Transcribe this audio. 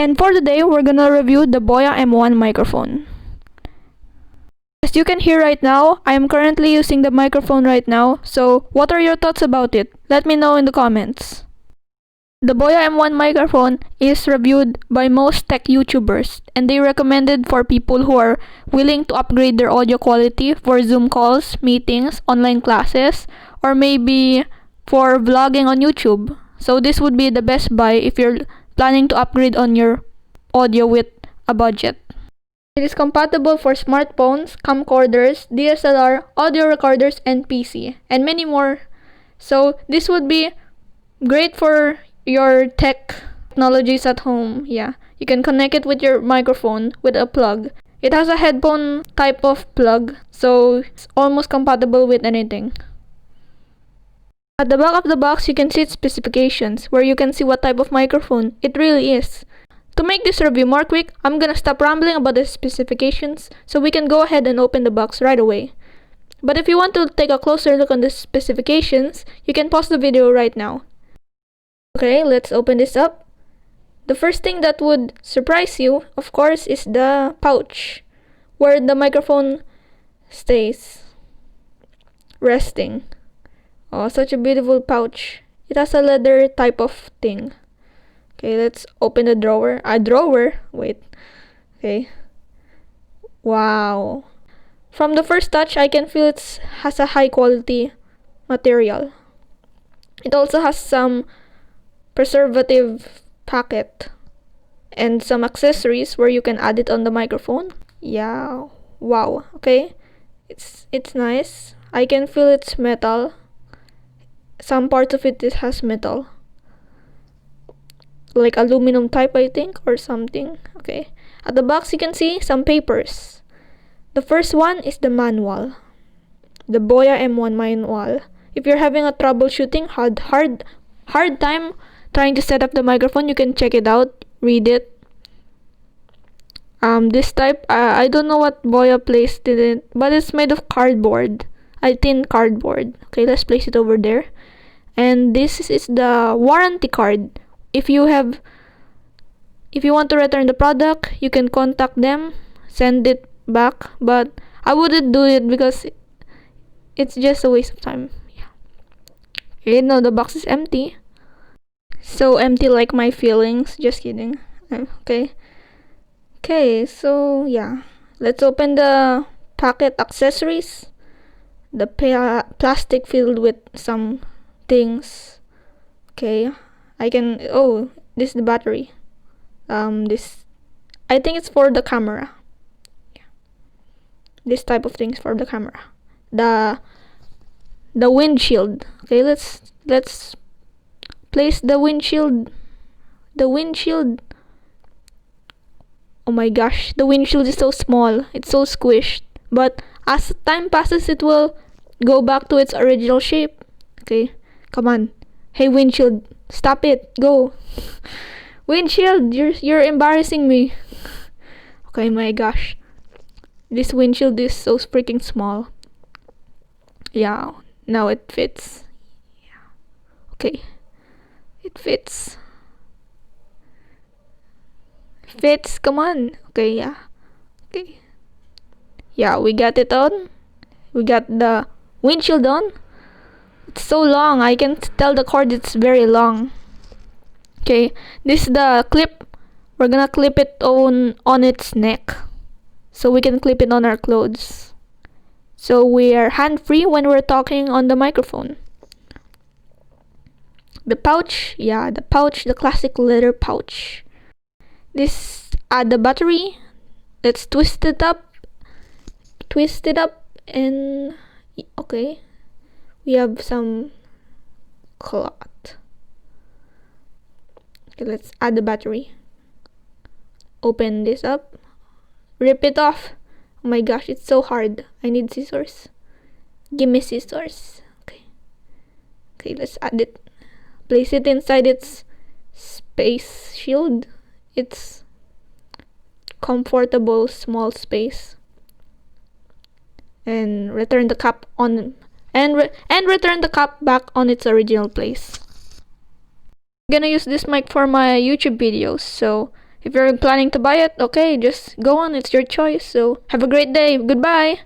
And for today, we're gonna review the Boya M1 microphone. As you can hear right now, I am currently using the microphone right now, so what are your thoughts about it? Let me know in the comments. The Boya M1 microphone is reviewed by most tech YouTubers, and they recommended for people who are willing to upgrade their audio quality for Zoom calls, meetings, online classes, or maybe for vlogging on YouTube. So this would be the best buy if you're planning to upgrade on your audio with a budget. It is compatible for smartphones, camcorders, DSLR, audio recorders, and PC, and many more. So this would be great for your technologies at home. Yeah, you can connect it with your microphone with a plug. It has a headphone type of plug, so it's almost compatible with anything. At the back of the box, you can see its specifications, where you can see what type of microphone it really is. To make this review more quick, I'm gonna stop rambling about the specifications so we can go ahead and open the box right away. But if you want to take a closer look on the specifications, you can pause the video right now. Okay, let's open this up. The first thing that would surprise you, of course, is the pouch where the microphone stays resting. Oh, such a beautiful pouch. It has a leather type of thing. Okay, let's open the drawer. Wait. Okay. Wow. From the first touch, I can feel it has a high quality material. It also has some preservative packet and some accessories where you can add it on the microphone. Yeah. Wow. Okay. It's nice. I can feel it's metal. Some parts of it has metal, like aluminum type, I think, or something. Okay. At the box, you can see some papers. The first one is the manual, the Boya M1 manual. If you're having a troubleshooting hard time trying to set up the microphone, you can check it out, read it. This type, I don't know what Boya placed in it, but it's made of cardboard, thin cardboard. Okay, let's place it over there. And this is the warranty card. If you want to return the product, you can contact them, send it back, but I wouldn't do it because it's just a waste of time. Yeah. You know, the box is empty. So empty like my feelings. Just kidding. Okay, so yeah. Let's open the packet accessories. The plastic filled with some things. Okay. This is the battery. This, I think it's for the camera. Yeah. This type of things for the camera. The windshield. Okay, let's place the windshield. Oh my gosh, the windshield is so small. It's so squished. But as time passes, it will go back to its original shape. Okay, come on. Hey windshield, stop it. Go. Windshield, you're embarrassing me. Okay, my gosh. This windshield is so freaking small. Yeah, now it fits. Yeah. Okay. It fits. Fits, come on. Okay, yeah. Okay. Yeah, we got it on. We got the windshield on. It's so long. I can tell the cord it's very long. Okay, this is the clip. We're gonna clip it on its neck, so we can clip it on our clothes. So we are hand-free when we're talking on the microphone. The pouch, yeah, the classic leather pouch. This, the battery. Let's twist it up, and okay, we have some cloth. Okay, let's add the battery. Open this up, rip it off. Oh my gosh, it's so hard. I need scissors. Give me scissors. Okay, let's add it. Place it inside its space shield. It's comfortable small space. And return the cap on and return the cap back on its original place. I'm gonna use this mic for my YouTube videos, so If you're planning to buy it, okay, just go on, it's your choice. So have a great day. Goodbye.